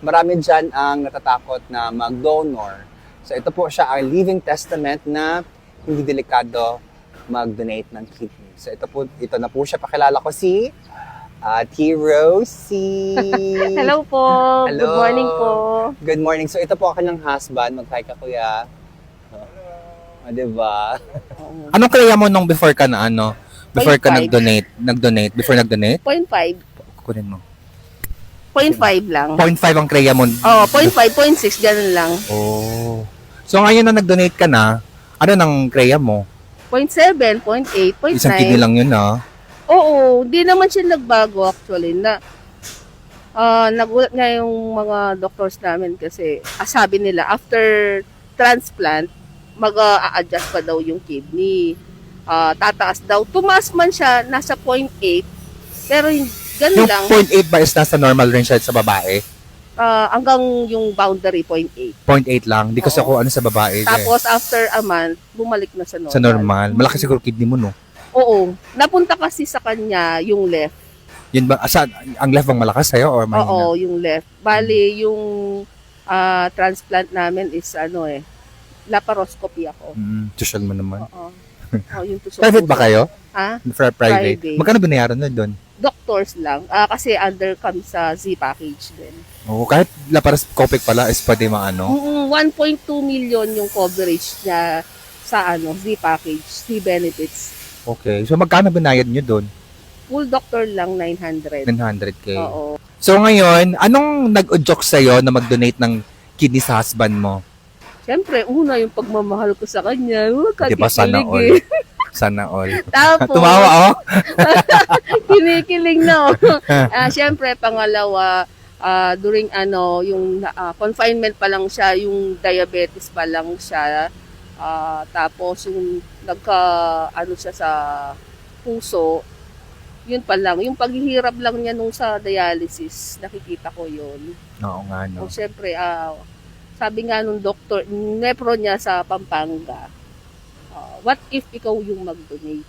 Marami dyan ang natatakot na mag-donor. So ito po siya ang living testament na hindi delikado mag-donate ng kidney. So ito na po siya. Pakilala ko si Ate Rosie. Hello po. Hello. Good morning po. Good morning. So ito po ang kanyang husband. Mag-hi ka, kuya. Diba? Anong kaya mo nung before ka na ano? Before ka 0.5. nag-donate? Before nag-donate? 0.5. Kunin mo. 0.5 lang. 0.5 ang kreya mo. Oh, 0.5, 0.6, ganun lang. Oh. So ngayon na nag-donate ka na, ano nang kreya mo? 0.7, 0.8, 0.9. Isang kidney lang yun, ah. Oo, di naman siya nagbago actually. Nagulat nga yung mga doctors namin kasi sabi nila after transplant, mag-a-adjust pa daw yung kidney. Tataas daw. Tumaas man siya, nasa 0.8. Pero ganun Yung lang. 0.8 ba is nasa normal range sa babae? Hanggang yung boundary, 0.8. 0.8 lang. Di kasi Oo. ako ano sa babae. Tapos after a month, bumalik na sa normal. Sa normal. Malaki siguro kidney mo, no? Oo. Napunta kasi sa kanya yung left. Yun ba? Ang left bang malakas sa'yo or mahina? Oo, yung left. Bali, yung transplant namin is laparoscopy ako. Tuition mo naman. Oo. Yung tusok. Private ba kayo? Ha? For private. Private. Magkano binayaran na doon? Doctors lang. Kasi under kami sa Z package din. Oo, kahit laparoscopic pala is pwede maano. 1.2 million yung coverage niya sa Z package, Z benefits. Okay. So magkano binayad nyo doon? Full doctor lang 900. 900K. Oo. So ngayon, anong nag-udyok sa'yo na mag-donate ng kidney sa husband mo? Siyempre, una yung pagmamahal ko sa kanya. Diba sana Kakikilig all? eh. Sana all. Tapos, Tumawa oh. kinikilig na. Siyempre, pangalawa, during yung confinement pa lang siya, yung diabetes pa lang siya. Tapos, yung siya sa puso, yun pa lang. Yung paghihirap lang niya nung sa dialysis, nakikita ko yun. Oo nga, no. O siyempre, sabi nga nung doktor, nepro niya sa Pampanga, what if ikaw yung mag-donate?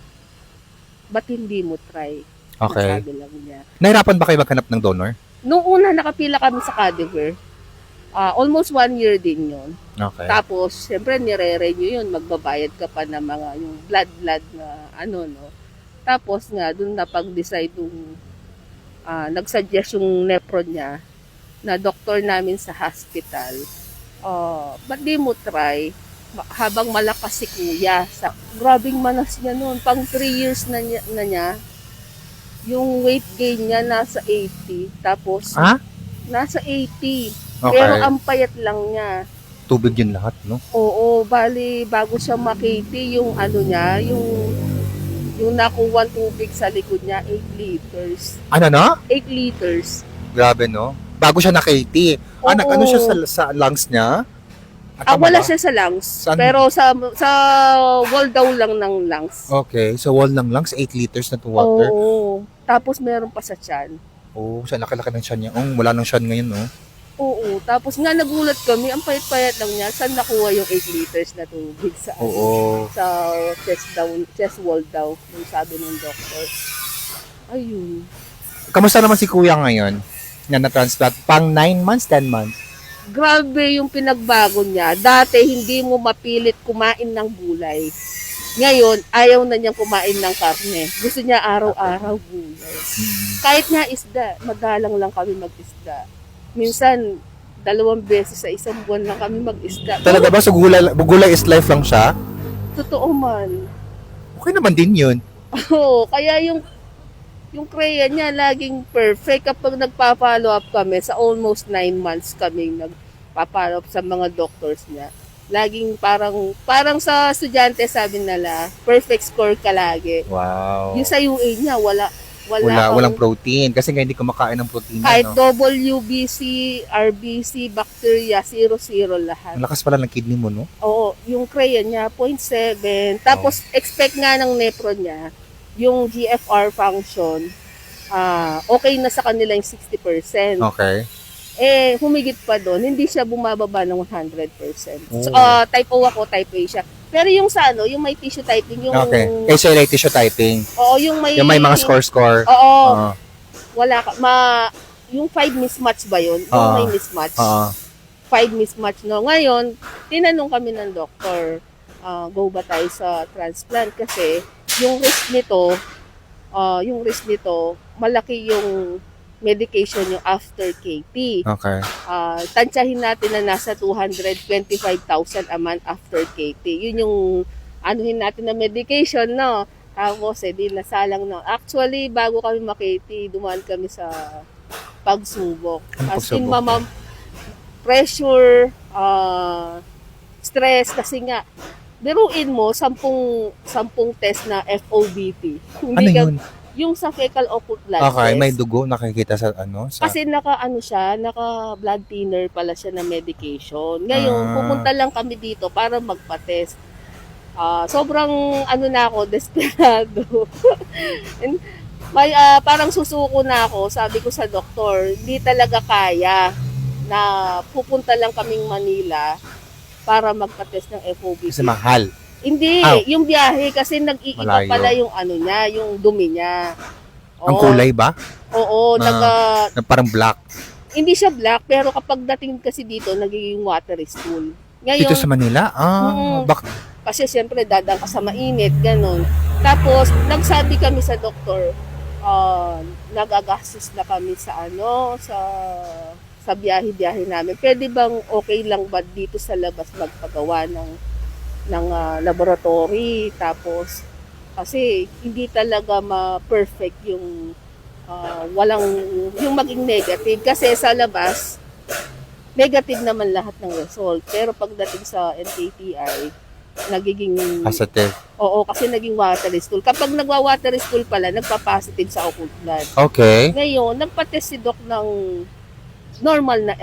Ba't hindi mo try? Okay. Sabi lang niya. Nahirapan ba kayo maghanap ng donor? Nung una, nakapila kami sa Cadaver. Almost 1 year din yun. Okay. Tapos, siyempre, nire-renew yun. Magbabayad ka pa ng mga yung blood na no. Tapos nga, dun na pag-decide yung nag-suggest yung nepro niya na doktor namin sa hospital. Ba't di mo try? Habang malakas si kuya. Grabing manas niya noon. Pang 3 years na niya. Yung weight gain niya nasa 80. Tapos, nasa 80. Okay. Pero ang payat lang niya. Tubig yun lahat, no? Oo, bali, bago siya makiti, yung niya, yung nakuha tubig sa likod niya, 8 liters. Ano, no? 8 liters. Grabe, no? Bago siya na-KT. Oo. Ano siya sa lungs niya? Wala siya sa lungs. Saan? Pero sa wall daw lang ng lungs. Okay, so wall ng lungs, 8 liters na to water. Oo. Tapos meron pa sa tiyan. Oo, sa laki-laki ng tiyan niya. Wala nang tiyan ngayon, no? Oo. Tapos nga nagulat kami, ang payat-payat lang niya. Saan nakuha yung 8 liters na tubig sa Oo. sa chest wall daw, yung sabi ng doctor. Ayun. Kamusta naman si kuya ngayon? Na-transplant? Pang 9 months, 10 months? Grabe yung pinagbago niya. Dati hindi mo mapilit kumain ng gulay. Ngayon, ayaw na niyang kumain ng karne. Gusto niya araw-araw gulay. Kahit nga isda, madalang lang kami mag-isda. Minsan, 2 beses sa isang buwan lang kami mag-isda. Talaga ba? So gulay is life lang siya? Totoo man. Okay naman din yun. Oo, kaya yung kreya niya laging perfect kapag nagpa-follow up kami. Sa almost 9 months kaming nagpa-follow up sa mga doctors niya. Laging parang sa estudyante sabi nila, perfect score ka lagi. Wow. Yung sa UA niya, Walang protein. Kasi nga hindi kumakain ng protein. kahit No? WBC, RBC, bacteria, 0 lahat. Ang lakas pala ng kidney mo, no? Oo, yung kreya niya, 0.7. Tapos, expect nga ng nepro niya, yung GFR function, okay na sa kanila yung 60%. Okay. Humigit pa doon, hindi siya bumababa ng 100%. So, Oh. type O ako, type A siya. Pero yung yung may tissue typing, yung... Okay. HLA tissue typing. Oo, yung may... Yung may mga score. Oo, Oo. wala ka. yung 5 mismatch ba yun? Yung Oo. may mismatch. Oo. 5 mismatch, no? Ngayon, tinanong kami ng doktor, go ba tayo sa transplant? Kasi yung risk nito, malaki yung medication yung after KP. Okay. Tansyahin natin na nasa 225,000 a month after KP. Yun yung anuhin natin na medication, no? Tapos, di nasalang na. Actually, bago kami makiti, dumaan kami sa pagsubok. Ano As in, pagsubok? pressure, stress, kasi nga, biruin mo, 10 test na FOBT. Ano Hindi ka, yun? yung sa fecal occult blood Okay, test. may dugo nakikita sa sa Kasi naka blood thinner pala siya na medication. Ngayon, Ah. pumunta lang kami dito para magpa-test. Sobrang na ako, desperado. And parang susuko na ako. Sabi ko sa doktor, hindi talaga kaya na pupunta lang kaming Manila para magpa-test ng FOBT. kasi mahal. Hindi, Ah. yung biyahe kasi nag-iiba Malayo. pala yung niya, yung dumi niya. Ang Oo. kulay ba? Oo, Ah. Na parang black. hindi siya black, pero kapag dating kasi dito, nagiging watery stool. Ngayon, Dito sa Manila? Mm. kasi siyempre dadang ka sa mainit, ganun. Tapos, nagsabi kami sa doktor, nagagastos na kami sa sa biyahe-biyahe namin. Pwede bang okay lang ba dito sa labas magpagawa ng laboratory? Tapos, kasi hindi talaga ma-perfect yung yung maging negative. Kasi sa labas, negative naman lahat ng result. Pero pagdating sa NKTI, nagiging Positive. oo, kasi naging watery stool. Kapag nagwa-watery stool pala, nagpa-positive sa occult blood. Okay. Ngayon, nagpa-test si Doc ng normal na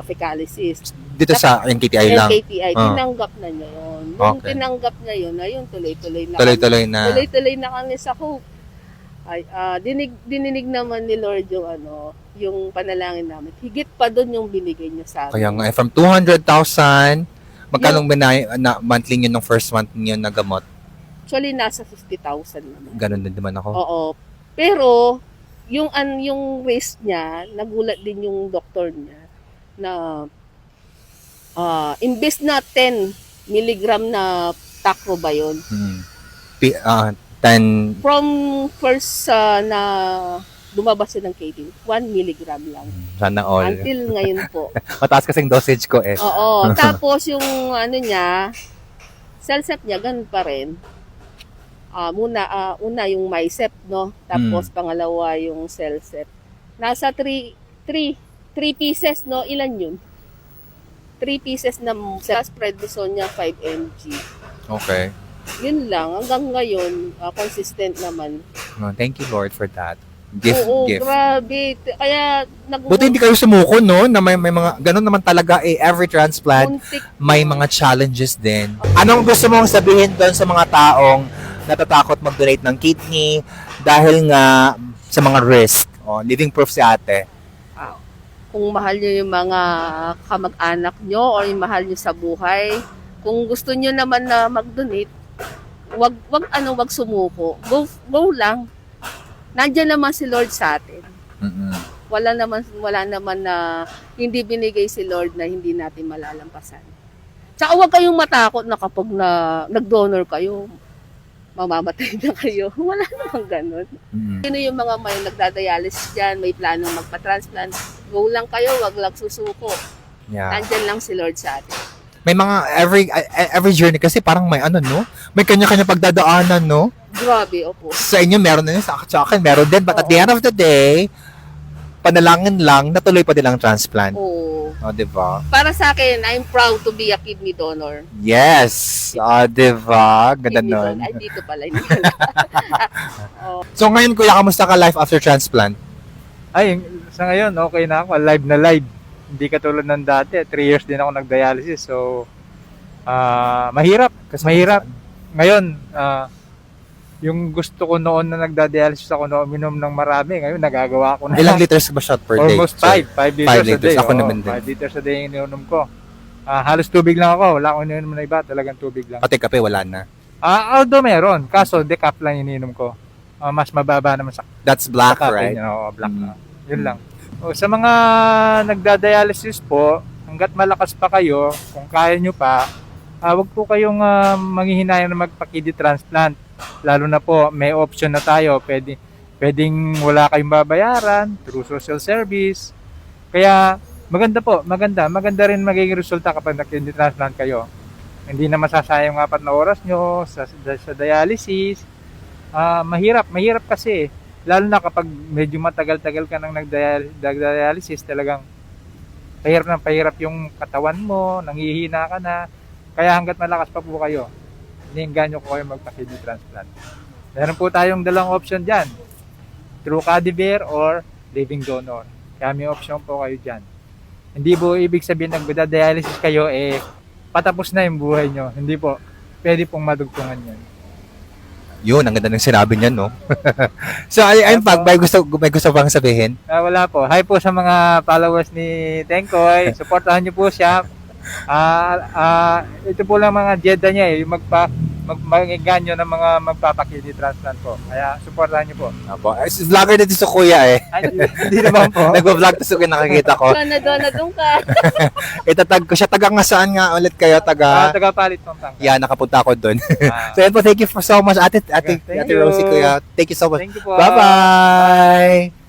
fecalysis. Dito sa NKTI lang. NKTI, Ah. tinanggap na niya yun. Nung Okay. tinanggap niya yun, ayun, tuloy-tuloy na Tuloy-tuloy na. tuloy-tuloy na kami sa Hope. Ay, dininig naman ni Lord yung yung panalangin namin. Higit pa doon yung binigay niya sa amin. Kaya nga, from 200,000, magkano na monthly nyo nung first month nyo na gamot? Actually, nasa 50,000 naman. Ganon din naman ako. Oo. Pero, yung risk niya, nagulat din yung doktor niya na imbes na 10 milligram na takro ba yun? 10, From first na lumabas siya ng KD, 1 milligram lang. sana all. Until ngayon po. Mataas kasing dosage ko eh. Oo. Tapos yung niya, CellCep niya, ganun pa rin. Una yung MyCep, no? Tapos pangalawa yung CellCep. Nasa 3 pieces, no? Ilan yun? 3 pieces na prednisone niya, 5 mg. Okay. Yun lang. Hanggang ngayon, consistent naman. Oh, thank you Lord for that. Gift. Grabe. Kaya, Buti hindi kayo sumuko, no? Na may mga, ganun naman talaga eh, every transplant, may mga challenges din. Anong gusto mong sabihin doon sa mga taong natatakot mag-donate ng kidney dahil nga sa mga risk? Living proof si ate. Kung mahal nyo yung mga kamag-anak nyo or yung mahal nyo sa buhay, kung gusto nyo naman na mag-donate, wag sumuko. Go lang. Nandiyan naman si Lord sa atin. Wala naman na hindi binigay si Lord na hindi natin malalampasan. Tsaka huwag kayong matakot na kapag nag-donor kayo, mamamatay na kayo. Wala namang ganun. Sino yung mga may nagdadialysis dyan, may planong magpa-transplant, go lang kayo, wag lang susuko. Yeah. Nandyan lang si Lord sa atin. May mga every journey kasi parang may no? May kanya-kanya pagdadaanan, no? Grabe, opo. Sa inyo meron na yun, sa akin meron din. But at the end of the day, panalangin lang, natuloy pa din ang transplant. Oo. Diba? Para sa akin, I'm proud to be a kidney donor. Yes! Diba? Ganda Kidney nun. donor. Ay, dito pala. So ngayon, kuya, kamusta ka life after transplant? Ay, sa ngayon, okay na ako. Live na live. Hindi katulad ng dati. 3 years din ako nag-dialysis. So, mahirap. Mahirap. Ngayon, yung gusto ko noon na nagda-dialysis ako na uminom ng marami, ngayon nagagawa ko na. Ilang liters ba shot per day? Almost 5 liters, a day. Ako naman din. 5 liters a day yung ininom ko. Halos tubig lang ako. Wala akong ininom na iba. Talagang tubig lang. Pati kape, wala na. Although meron. Kaso, decaf lang yung ininom ko. Mas mababa naman sa That's black, kape. right? Black na. Yun lang. O, sa mga nagda-dialysis po, hanggat malakas pa kayo, kung kaya nyo pa, wag po kayong manghihinayang na magpa-kidney transplant. Lalo na po, may option na tayo. Pwedeng wala kayong babayaran through social service. Kaya maganda po, maganda rin magiging resulta kapag nag-kidney transplant kayo. Hindi na masasayang 4 na oras nyo sa dialysis. Mahirap kasi. Lalo na kapag medyo matagal-tagal ka nang nag-dialysis, talagang pahirap yung katawan mo, nanghihina ka na. Kaya hanggat malakas pa po kayo, hinihingan nyo ko kayo magpa-kidney transplant. Meron po tayong 2 option dyan. Through Cadivere or living donor. Kaya may option po kayo dyan. Hindi po ibig sabihin nagda-dialysis kayo, patapos na yung buhay nyo. Hindi po. Pwede pong madugtungan yun. Yun, ang ganda ng sinabi niyan, no? So, ayun Pag, may gusto bang sabihin? Wala po. Hi po sa mga followers ni Tengkoy. Supportahan niyo po siya. Ito po lang mga dieta niya yung mag-inganyo ng mga magpapakidney transplant po. Kaya supportahan niyo po. Apo. Vlogger na din si Kuya eh. Ay, hindi naman po. Nag-vlog to Kuya, nakikita ko. Doon ka. Itatag ko siya. Taga nga saan nga ulit kayo? Taga-Palit Pampanga. Yeah, nakapunta ako doon. Ah, So, yun po, thank you so much, Ate Thank you. Rosie, Kuya. Thank you so much. Thank you po. Bye-bye!